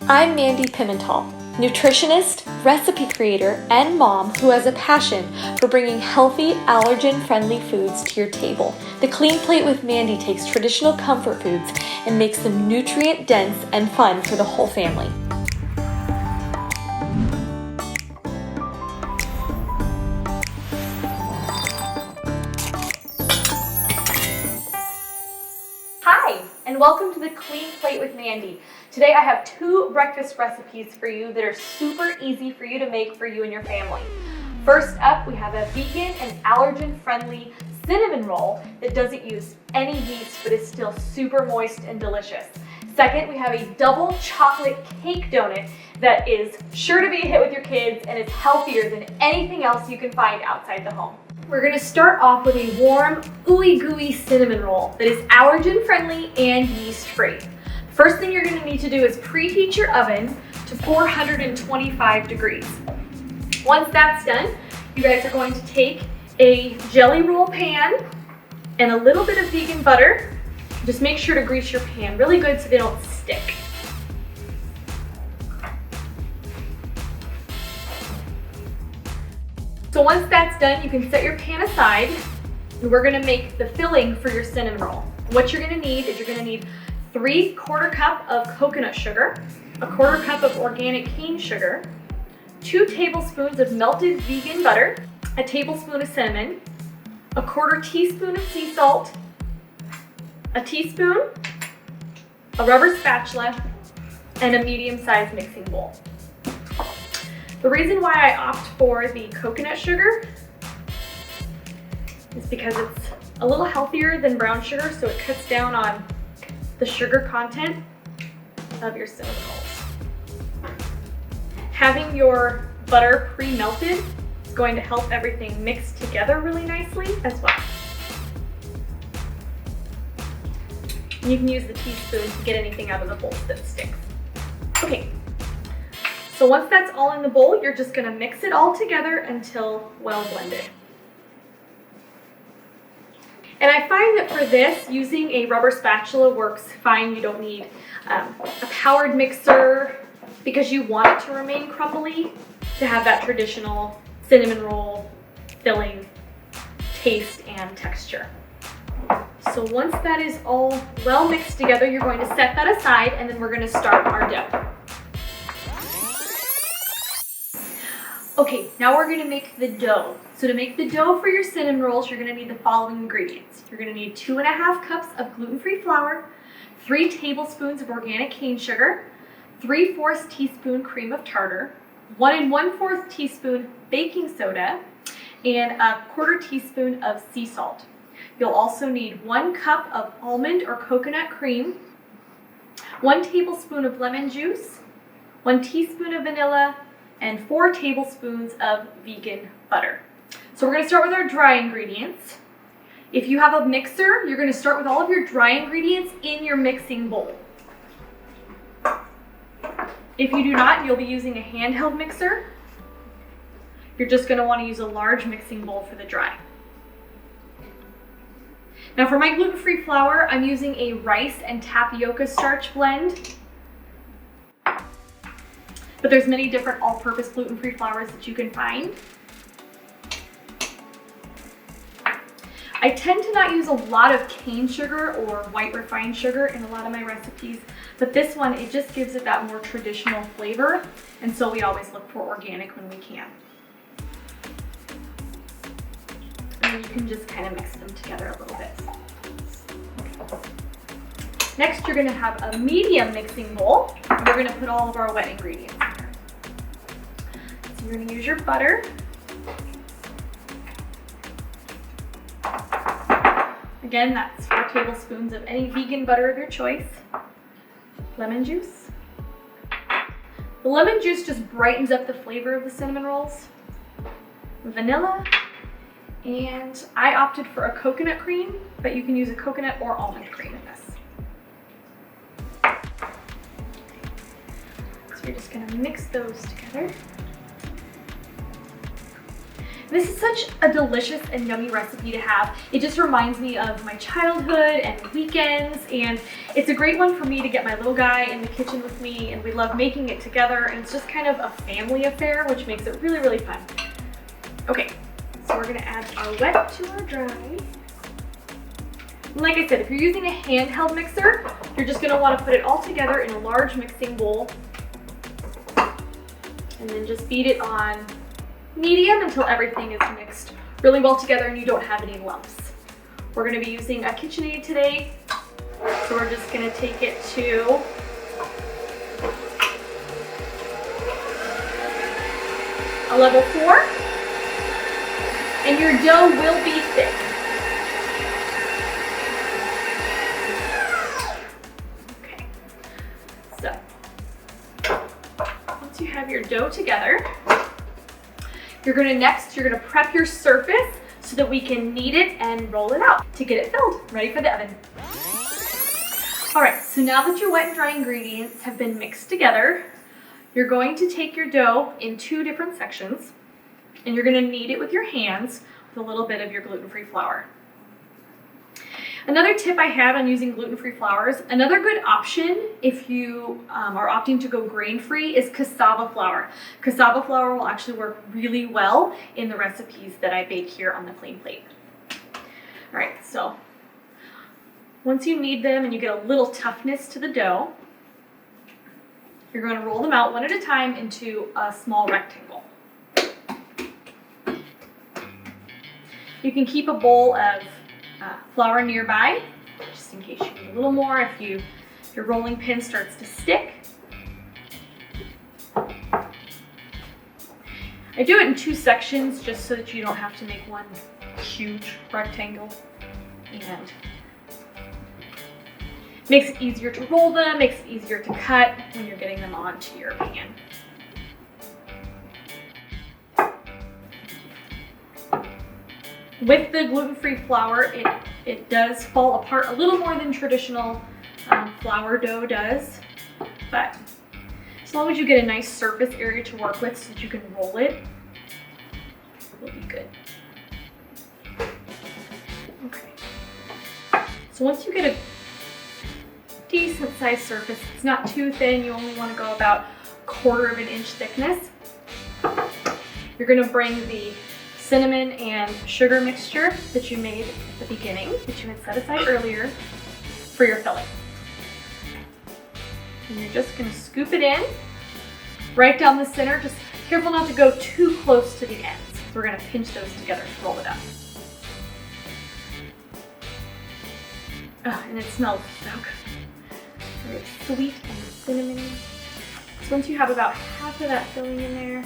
I'm Mandi Pimental, nutritionist, recipe creator, and mom who has a passion for bringing healthy, allergen-friendly foods to your table. The Clean Plate with Mandi takes traditional comfort foods and makes them nutrient-dense and fun for the whole family. Hi, and welcome to the Clean Plate with Mandi. Today I have 2 breakfast recipes for you that are super easy for you to make for you and your family. First up, we have a vegan and allergen-friendly cinnamon roll that doesn't use any yeast but is still super moist and delicious. Second, we have a double chocolate cake donut that is sure to be a hit with your kids and is healthier than anything else you can find outside the home. We're going to start off with a warm, ooey gooey cinnamon roll that is allergen friendly and yeast free. First thing you're going to need to do is preheat your oven to 425 degrees. Once that's done, you guys are going to take a jelly roll pan and a little bit of vegan butter. Just make sure to grease your pan really good so they don't stick. So once that's done, you can set your pan aside and we're gonna make the filling for your cinnamon roll. What you're gonna need is you're gonna need 3/4 cup of coconut sugar, 1/4 cup of organic cane sugar, 2 tablespoons of melted vegan butter, a tablespoon of cinnamon, 1/4 teaspoon of sea salt, a teaspoon, a rubber spatula, and a medium-sized mixing bowl. The reason why I opt for the coconut sugar is because it's a little healthier than brown sugar, so it cuts down on the sugar content of your cinnamon rolls. Having your butter pre-melted is going to help everything mix together really nicely as well. And you can use the teaspoon to get anything out of the bowl that sticks. Okay. So once that's all in the bowl, you're just gonna mix it all together until well blended. And I find that for this, using a rubber spatula works fine. You don't need a powered mixer because you want it to remain crumbly to have that traditional cinnamon roll filling taste and texture. So once that is all well mixed together, you're going to set that aside and then we're gonna start our dough. Okay, now we're gonna make the dough. So to make the dough for your cinnamon rolls, you're gonna need the following ingredients. You're gonna need 2½ cups of gluten-free flour, 3 tablespoons of organic cane sugar, 3/4 teaspoon cream of tartar, 1 1/4 teaspoon baking soda, and 1/4 teaspoon of sea salt. You'll also need 1 cup of almond or coconut cream, 1 tablespoon of lemon juice, 1 teaspoon of vanilla, and 4 tablespoons of vegan butter. So we're gonna start with our dry ingredients. If you have a mixer, you're gonna start with all of your dry ingredients in your mixing bowl. If you do not, you'll be using a handheld mixer. You're just gonna wanna use a large mixing bowl for the dry. Now for my gluten-free flour, I'm using a rice and tapioca starch blend. But there's many different all-purpose gluten-free flours that you can find. I tend to not use a lot of cane sugar or white refined sugar in a lot of my recipes, but this one, it just gives it that more traditional flavor, and so we always look for organic when we can. And then you can just kind of mix them together a little bit. Next, you're gonna have a medium mixing bowl. We're gonna put all of our wet ingredients in here. So you're gonna use your butter. Again, that's 4 tablespoons of any vegan butter of your choice. Lemon juice. The lemon juice just brightens up the flavor of the cinnamon rolls. Vanilla. And I opted for a coconut cream, but you can use a coconut or almond cream in this. So you're just gonna mix those together. This is such a delicious and yummy recipe to have. It just reminds me of my childhood and weekends, and it's a great one for me to get my little guy in the kitchen with me, and we love making it together, and it's just kind of a family affair, which makes it really, really fun. Okay, so we're gonna add our wet to our dry. And like I said, if you're using a handheld mixer, you're just gonna wanna put it all together in a large mixing bowl, and then just beat it on medium until everything is mixed really well together and you don't have any lumps. We're gonna be using a KitchenAid today, so we're just gonna take it to a level 4, and your dough will be thick. Okay, so once you have your dough together, you're gonna prep your surface so that we can knead it and roll it out to get it filled, ready for the oven. All right, so now that your wet and dry ingredients have been mixed together, you're going to take your dough in 2 different sections, and you're gonna knead it with your hands with a little bit of your gluten-free flour. Another tip I have on using gluten-free flours, another good option if you are opting to go grain-free, is cassava flour. Cassava flour will actually work really well in the recipes that I bake here on the Clean Plate. All right, so once you knead them and you get a little toughness to the dough, you're going to roll them out one at a time into a small rectangle. You can keep a bowl of flour nearby, just in case you need a little more if your rolling pin starts to stick. I do it in 2 sections just so that you don't have to make one huge rectangle, and makes it easier to roll them, makes it easier to cut when you're getting them onto your pan. With the gluten-free flour, it does fall apart a little more than traditional flour dough does, but as long as you get a nice surface area to work with so that you can roll it, it'll be good. Okay. So once you get a decent sized surface, it's not too thin, you only want to go about 1/4 of an inch thickness. You're going to bring the cinnamon and sugar mixture that you made at the beginning, that you had set aside earlier, for your filling. And you're just going to scoop it in right down the center. Just careful not to go too close to the ends. So we're going to pinch those together to roll it up. And it smells so good. Very sweet and cinnamony. So once you have about half of that filling in there,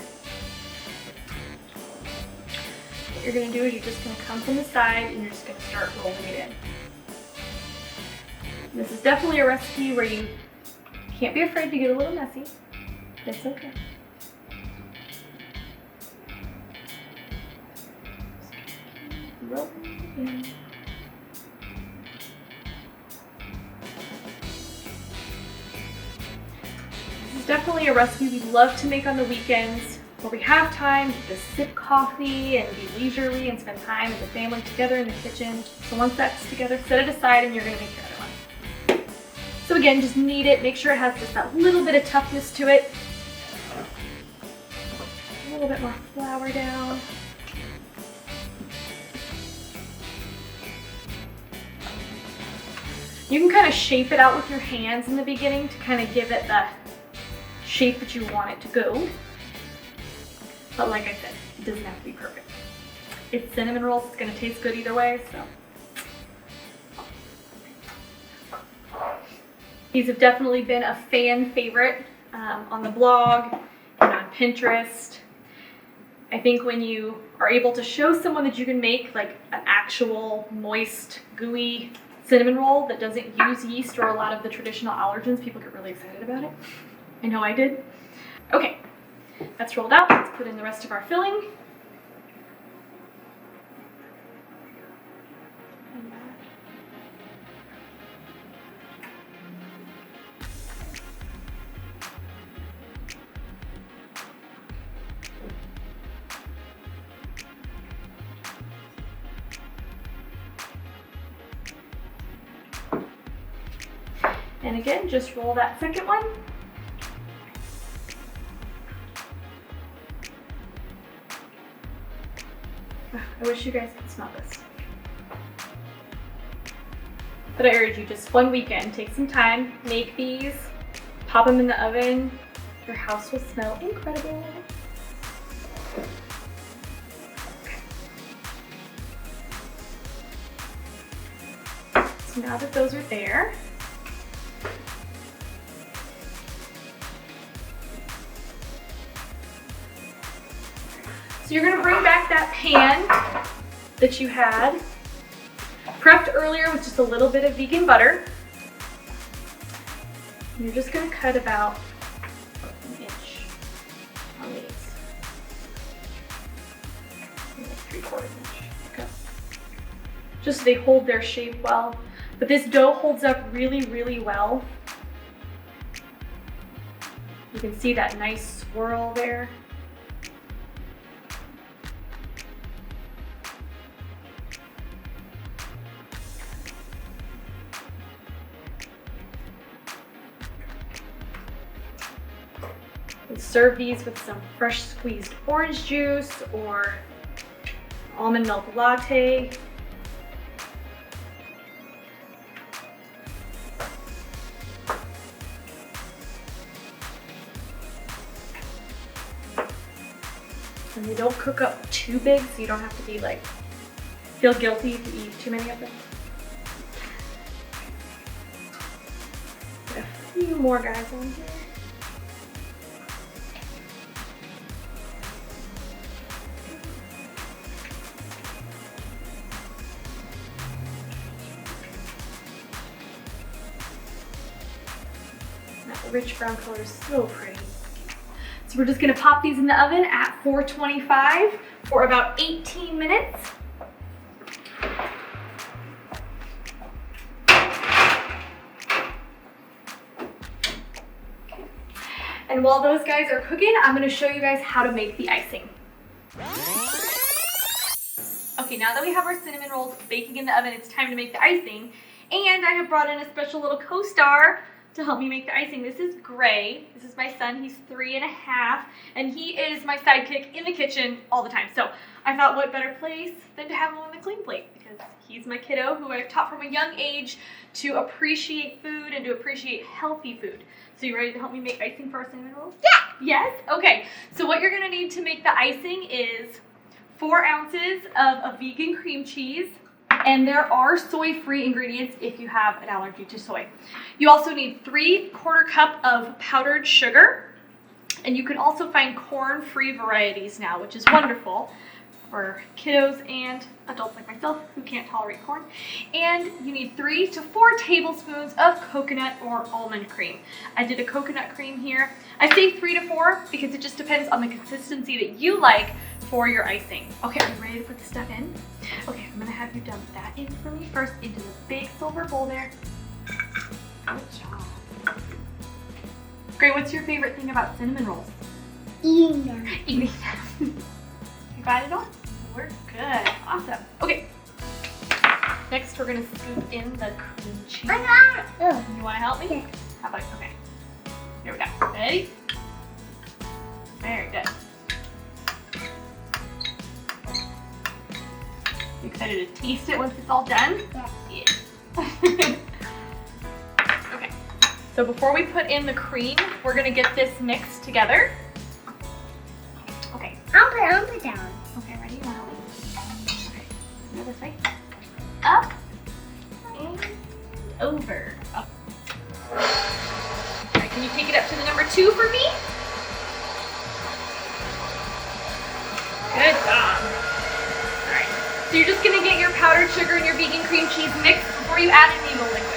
what you're going to do is you're just going to come from the side and you're just going to start rolling it in. This is definitely a recipe where you can't be afraid to get a little messy. It's okay. Roll it in. This is definitely a recipe we love to make on the weekends, where we have time to just sip coffee and be leisurely and spend time as a family together in the kitchen. So once that's together, set it aside and you're going to make your other one. So again, just knead it, make sure it has just that little bit of toughness to it. A little bit more flour down. You can kind of shape it out with your hands in the beginning to kind of give it the shape that you want it to go. But like I said, it doesn't have to be perfect. It's cinnamon rolls, it's going to taste good either way, so. These have definitely been a fan favorite on the blog and on Pinterest. I think when you are able to show someone that you can make like an actual moist, gooey cinnamon roll that doesn't use yeast or a lot of the traditional allergens, people get really excited about it. I know I did. Okay, that's rolled out. Let's put in the rest of our filling. And again, just roll that second one. I wish you guys could smell this. But I urge you, just one weekend, take some time, make these, pop them in the oven. Your house will smell incredible. So now that those are there, so you're gonna bring back that pan that you had prepped earlier with just a little bit of vegan butter. And you're just gonna cut about an inch on these. Like 3/4 inch. Okay. Just so they hold their shape well. But this dough holds up really, really well. You can see that nice swirl there. And serve these with some fresh squeezed orange juice or almond milk latte. And they don't cook up too big, so you don't have to be like, feel guilty if you eat too many of them. Put a few more guys on here. That rich brown color is so pretty. So we're just gonna pop these in the oven at 425 for about 18 minutes. And while those guys are cooking, I'm gonna show you guys how to make the icing. Okay, now that we have our cinnamon rolls baking in the oven, it's time to make the icing. And I have brought in a special little co-star to help me make the icing. This is Gray. This is my son. He's 3.5, and he is my sidekick in the kitchen all the time. So I thought, what better place than to have him on the clean plate, because he's my kiddo who I've taught from a young age to appreciate food and to appreciate healthy food. So you ready to help me make icing for our cinnamon rolls? Yeah. Yes? Okay. So what you're gonna need to make the icing is 4 ounces of a vegan cream cheese. And there are soy-free ingredients if you have an allergy to soy. You also need 3/4 cup of powdered sugar. And you can also find corn-free varieties now, which is wonderful for kiddos and adults like myself who can't tolerate corn. And you need 3 to 4 tablespoons of coconut or almond cream. I did a coconut cream here. I say 3 to 4 because it just depends on the consistency that you like for your icing. Okay, are you ready to put the stuff in? Okay, I'm gonna have you dump that in for me first into the big silver bowl there. Good job. Great, what's your favorite thing about cinnamon rolls? Eating them. Eating them. You got it all? We're good, awesome. Okay, next we're gonna scoop in the cream cheese. I got it. You wanna help me? Yeah. How about, okay. Here we go, ready? Very good. You excited to taste it once it's all done? Yeah. Okay, so before we put in the cream, we're gonna get this mixed together. Okay. I'll put down. Okay, ready? You wanna help me? Okay, go this way. Up and over. Up. All right, can you take it up to the number 2 for me? Good job. All right, so you're just gonna get your powdered sugar and your vegan cream cheese mixed before you add any of the liquid.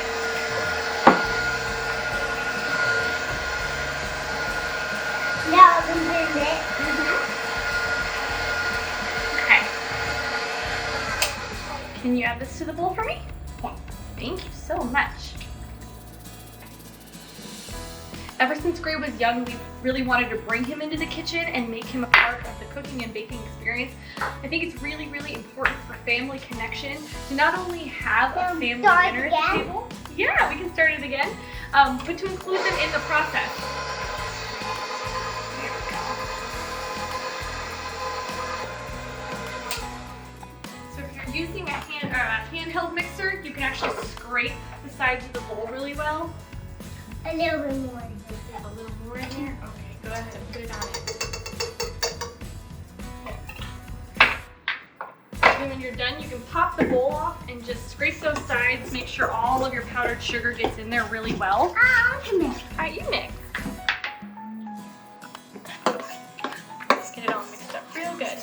Now I'm going to put it. Okay. Can you add this to the bowl for me? Yeah. Thank you so much. Ever since Gray was young, we really wanted to bring him into the kitchen and make him a part of the cooking and baking experience. I think it's really, really important for family connection to not only have a family dinner at the table. Yeah, we can start it again, but to include them in the process. There we go. So if you're using a handheld mixer, you can actually scrape the sides of the bowl really well. A little bit more. A little more in here? Okay, go ahead and put it on it. And when you're done, you can pop the bowl off and just scrape those sides. Make sure all of your powdered sugar gets in there really well. I can mix. All right, you mix. Let's get it all mixed up real good.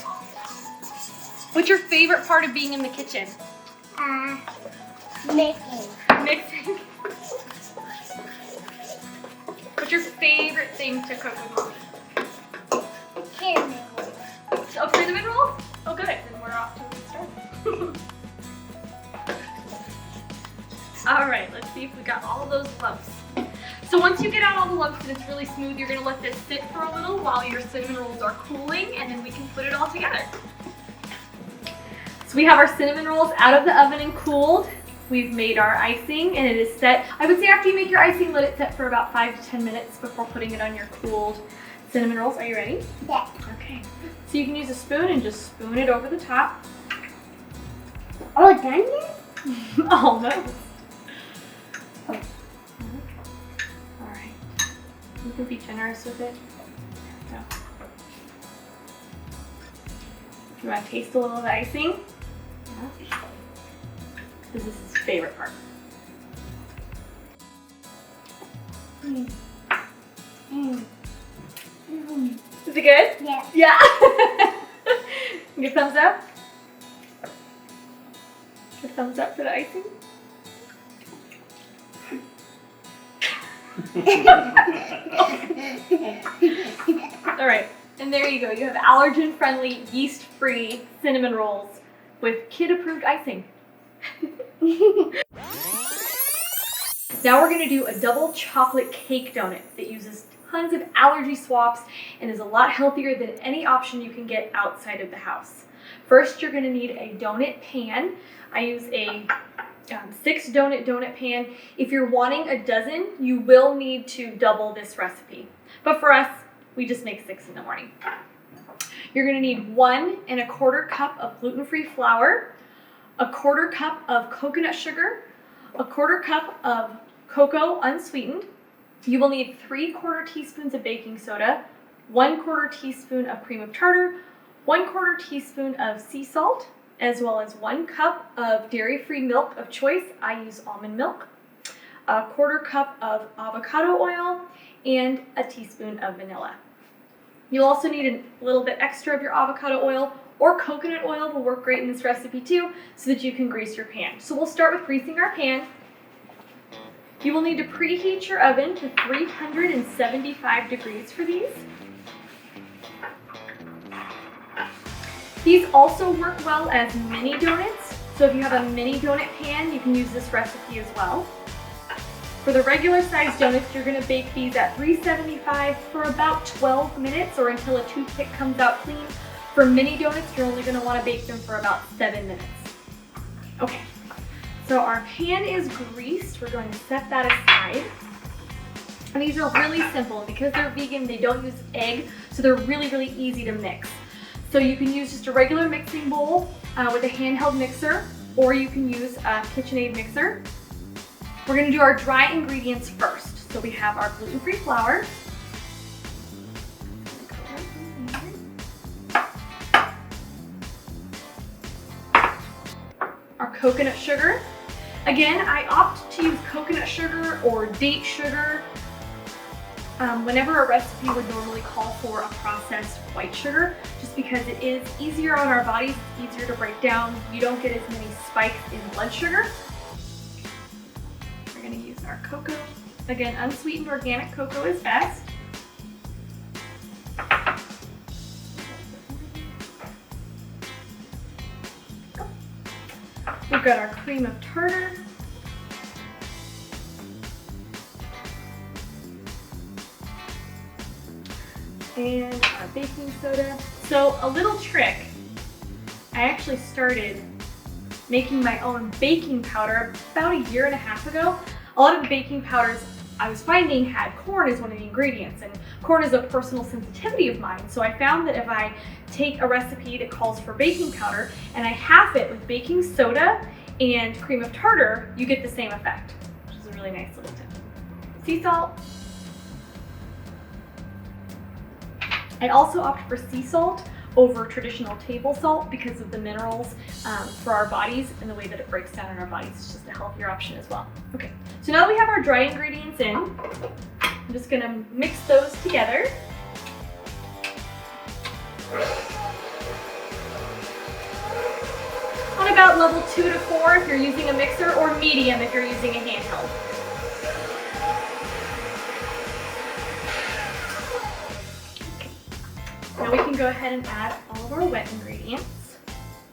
What's your favorite part of being in the kitchen? Mixing. Mixing. What's your favorite thing to cook with Mommy? Cinnamon. Oh, cinnamon rolls? Oh, good. Then we're off to a good start. All right, let's see if we got all those lumps. So once you get out all the lumps and it's really smooth, you're gonna let this sit for a little while your cinnamon rolls are cooling, and then we can put it all together. So we have our cinnamon rolls out of the oven and cooled. We've made our icing and it is set. I would say after you make your icing, let it set for about 5 to 10 minutes before putting it on your cooled cinnamon rolls. Are you ready? Yeah. Okay. So you can use a spoon and just spoon it over the top. Oh, done yet? Almost. All right. You can be generous with it. There we go. You want to taste a little of the icing? Yeah. This is his favorite part. Is it good? Yeah. Yeah. Give thumbs up. Give thumbs up for the icing. All right, and there you go. You have allergen-friendly, yeast-free cinnamon rolls with kid-approved icing. Now we're going to do a double chocolate cake donut that uses tons of allergy swaps and is a lot healthier than any option you can get outside of the house. First, you're going to need a donut pan. I use a 6 donut pan. If you're wanting a dozen, you will need to double this recipe. But for us, we just make 6 in the morning. You're going to need 1 1/4 cup of gluten-free flour, 1/4 cup of coconut sugar, 1/4 cup of cocoa unsweetened. You will need 3/4 teaspoons of baking soda, 1/4 teaspoon of cream of tartar, 1/4 teaspoon of sea salt, as well as 1 cup of dairy-free milk of choice. I use almond milk, 1/4 cup of avocado oil, and a teaspoon of vanilla. You'll also need a little bit extra of your avocado oil, or coconut oil will work great in this recipe too, so that you can grease your pan. So we'll start with greasing our pan. You will need to preheat your oven to 375 degrees for these. These also work well as mini donuts, so if you have a mini donut pan, you can use this recipe as well. For the regular size donuts, you're going to bake these at 375 for about 12 minutes or until a toothpick comes out clean. For mini donuts, you're only going to want to bake them for about 7 minutes. Okay, so our pan is greased. We're going to set that aside. And these are really simple. Because they're vegan, they don't use egg, so they're really, really easy to mix. So you can use just a regular mixing bowl with a handheld mixer, or you can use a KitchenAid mixer. We're going to do our dry ingredients first. So we have our gluten-free flour, our coconut sugar. Again, I opt to use coconut sugar or date sugar whenever a recipe would normally call for a processed white sugar, just because it is easier on our bodies, it's easier to break down. You don't get as many spikes in blood sugar. We're going to use our cocoa. Again, unsweetened organic cocoa is best. We've got our cream of tartar. And our baking soda. So a little trick, I actually started making my own baking powder about 1.5 years ago. A lot of the baking powders I was finding had corn as one of the ingredients, and corn is a personal sensitivity of mine. So I found that if I take a recipe that calls for baking powder and I half it with baking soda and cream of tartar, you get the same effect, which is a really nice little tip. Sea salt. I also opt for sea salt over traditional table salt because of the minerals for our bodies and the way that it breaks down in our bodies. It's just a healthier option as well. Okay, so now that we have our dry ingredients in, I'm just gonna mix those together. On about level 2 to 4 if you're using a mixer, or medium if you're using a handheld. Now we can go ahead and add all of our wet ingredients.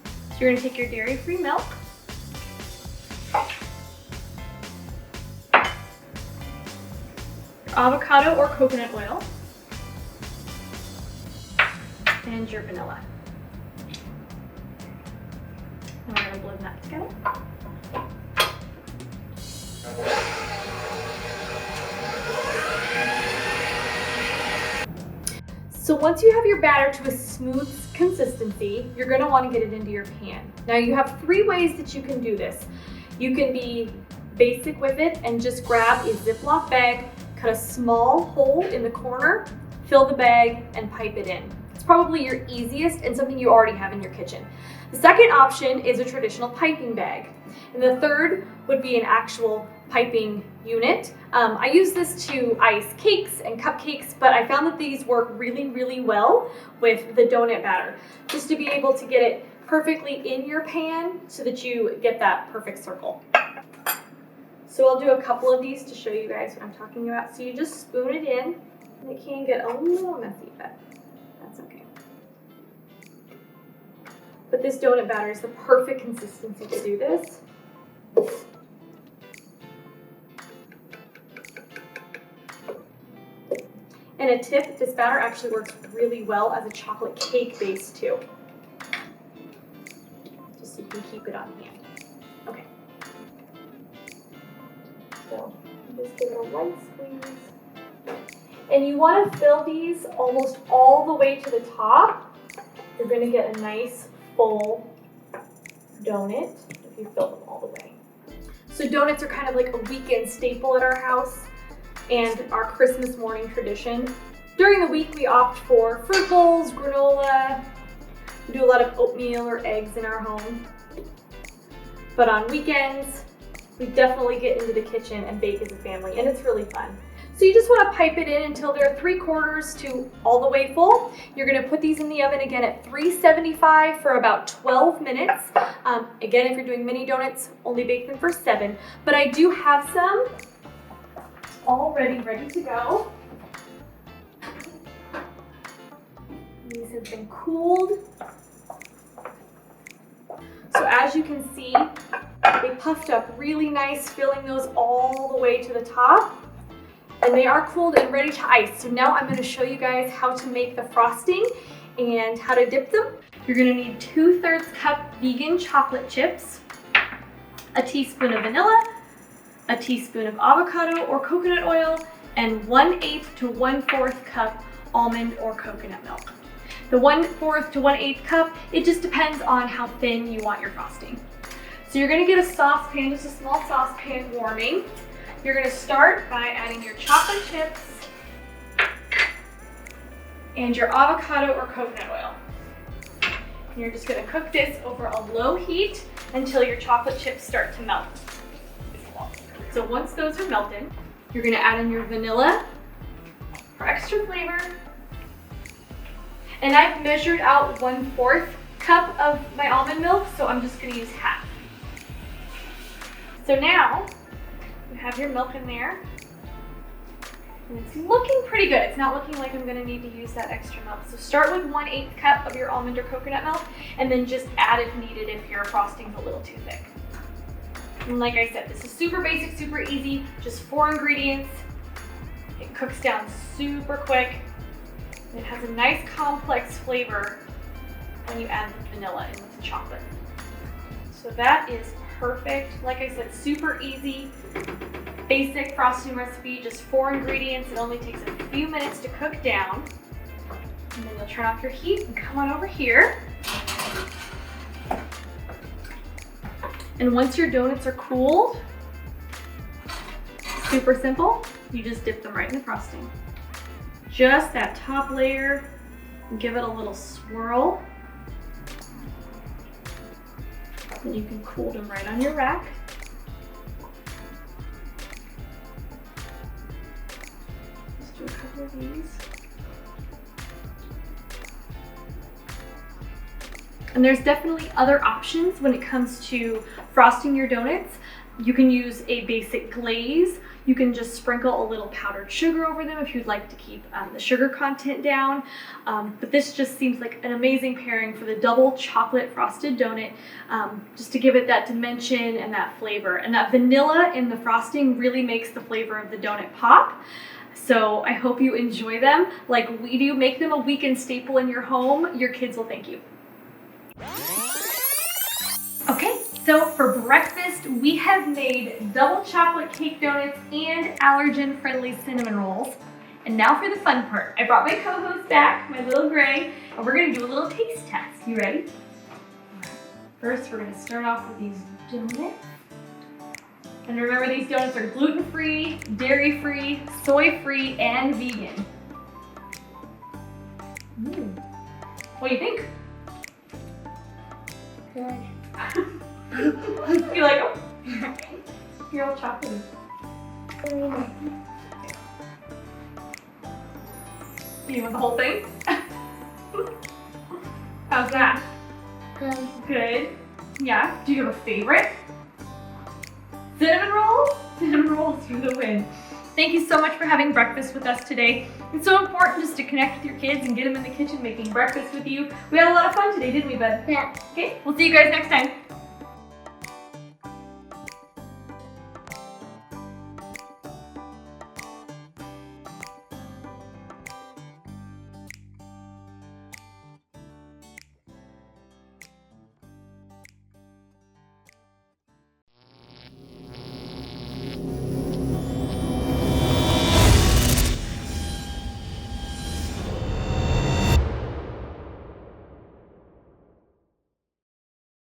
So you're gonna take your dairy-free milk, your avocado or coconut oil, and your vanilla. And we're gonna blend that together. So once you have your batter to a smooth consistency, you're gonna wanna get it into your pan. Now you have 3 ways that you can do this. You can be basic with it and just grab a Ziploc bag, cut a small hole in the corner, fill the bag, and pipe it in. It's probably your easiest and something you already have in your kitchen. The second option is a traditional piping bag. And the third would be an actual piping unit. I use this to ice cakes and cupcakes, but I found that these work really, really well with the donut batter, just to be able to get it perfectly in your pan so that you get that perfect circle. So I'll do a couple of these to show you guys what I'm talking about. So you just spoon it in, and it can get a little messy, but that's okay. But this donut batter is the perfect consistency to do this. And a tip, this batter actually works really well as a chocolate cake base too. Just so you can keep it on hand. Okay. So just give it a light squeeze. And you want to fill these almost all the way to the top. You're going to get a nice full donut if you fill them all the way. So donuts are kind of like a weekend staple at our house and our Christmas morning tradition. During the week, we opt for fruit bowls, granola. We do a lot of oatmeal or eggs in our home. But on weekends, we definitely get into the kitchen and bake as a family, and it's really fun. So you just want to pipe it in until they're 3/4 to all the way full. You're going to put these in the oven again at 375 for about 12 minutes. Again, if you're doing mini donuts, only bake them for 7. But I do have some already ready to go. These have been cooled. So as you can see, they puffed up really nice, filling those all the way to the top. And they are cooled and ready to ice. So now I'm going to show you guys how to make the frosting and how to dip them. You're going to need 2/3 cup vegan chocolate chips, a teaspoon of vanilla, a teaspoon of avocado or coconut oil, and 1/8 to 1/4 cup almond or coconut milk. The 1/4 to 1/8 cup, it just depends on how thin you want your frosting. So you're going to get a saucepan, just a small saucepan warming. You're going to start by adding your chocolate chips and your avocado or coconut oil. And you're just going to cook this over a low heat until your chocolate chips start to melt. So once those are melted, you're going to add in your vanilla for extra flavor. And I've measured out 1/4 cup of my almond milk, so I'm just going to use half. So now you have your milk in there. And it's looking pretty good. It's not looking like I'm going to need to use that extra milk. So start with 1/8 cup of your almond or coconut milk, and then just add if needed if your frosting's a little too thick. And like I said, this is super basic, super easy, just 4 ingredients. It cooks down super quick. It has a nice complex flavor when you add the vanilla in with the chocolate. So that is perfect. Like I said, super easy, basic frosting recipe, just 4 ingredients. It only takes a few minutes to cook down. And then you'll turn off your heat and come on over here. And once your donuts are cooled, super simple, you just dip them right in the frosting. Just that top layer, and give it a little swirl. And you can cool them right on your rack. Just do a couple of these. And there's definitely other options when it comes to frosting your donuts. You can use a basic glaze. You can just sprinkle a little powdered sugar over them if you'd like to keep the sugar content down. But this just seems like an amazing pairing for the double chocolate frosted donut, just to give it that dimension and that flavor. And that vanilla in the frosting really makes the flavor of the donut pop. So I hope you enjoy them like we do. Make them a weekend staple in your home. Your kids will thank you. Okay, so for breakfast, we have made double chocolate cake donuts and allergen-friendly cinnamon rolls. And now for the fun part. I brought my co-host back, my little Gray, and we're gonna do a little taste test. You ready? First, we're gonna start off with these donuts. And remember, these donuts are gluten-free, dairy-free, soy-free, and vegan. What do you think? Good. You like them? You're all chocolatey. You want the whole thing? How's that? Good. Good. Yeah. Do you have a favorite? Cinnamon rolls? Cinnamon rolls for the win. Thank you so much for having breakfast with us today. It's so important just to connect with your kids and get them in the kitchen making breakfast with you. We had a lot of fun today, didn't we, bud? Yeah. Okay, we'll see you guys next time.